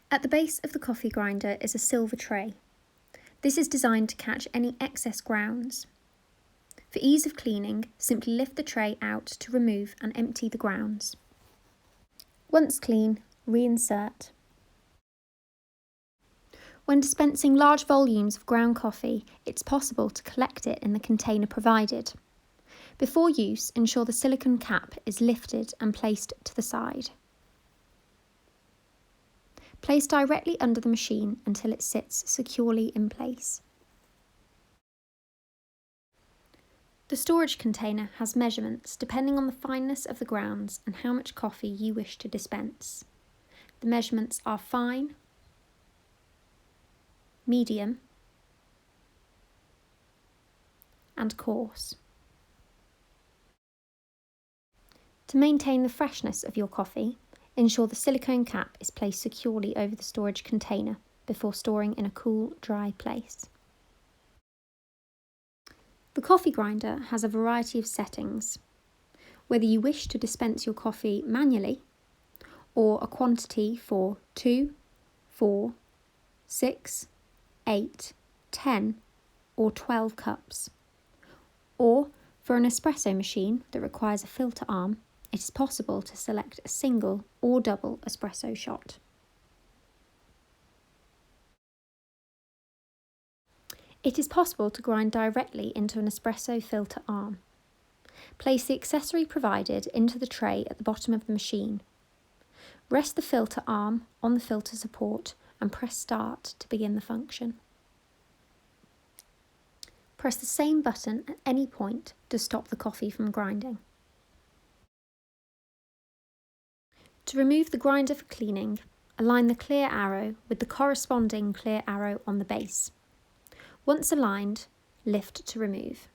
At the base of the coffee grinder is a silver tray. This is designed to catch any excess grounds. For ease of cleaning, simply lift the tray out to remove and empty the grounds. Once clean, reinsert. When dispensing large volumes of ground coffee, it's possible to collect it in the container provided. Before use, ensure the silicone cap is lifted and placed to the side. Place directly under the machine until it sits securely in place. The storage container has measurements depending on the fineness of the grounds and how much coffee you wish to dispense. The measurements are fine, medium, and coarse. To maintain the freshness of your coffee, ensure the silicone cap is placed securely over the storage container before storing in a cool, dry place. The coffee grinder has a variety of settings. Whether you wish to dispense your coffee manually or a quantity for 2, 4, 6, 8, 10 or 12 cups, or for an espresso machine that requires a filter arm, it is possible to select a single or double espresso shot. It is possible to grind directly into an espresso filter arm. Place the accessory provided into the tray at the bottom of the machine. Rest the filter arm on the filter support and press start to begin the function. Press the same button at any point to stop the coffee from grinding. To remove the grinder for cleaning, align the clear arrow with the corresponding clear arrow on the base. Once aligned, lift to remove.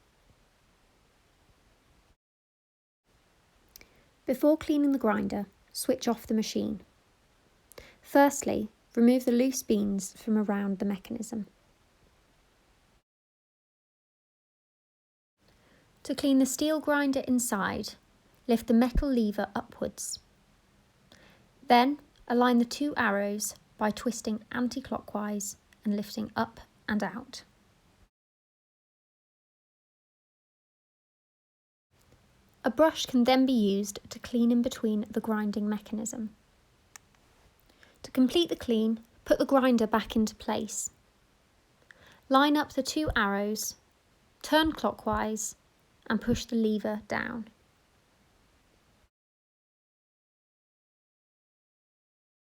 Before cleaning the grinder, switch off the machine. Firstly, remove the loose beans from around the mechanism. To clean the steel grinder inside, lift the metal lever upwards. Then, align the two arrows by twisting anti-clockwise and lifting up and out. A brush can then be used to clean in between the grinding mechanism. To complete the clean, put the grinder back into place. Line up the two arrows, turn clockwise and push the lever down.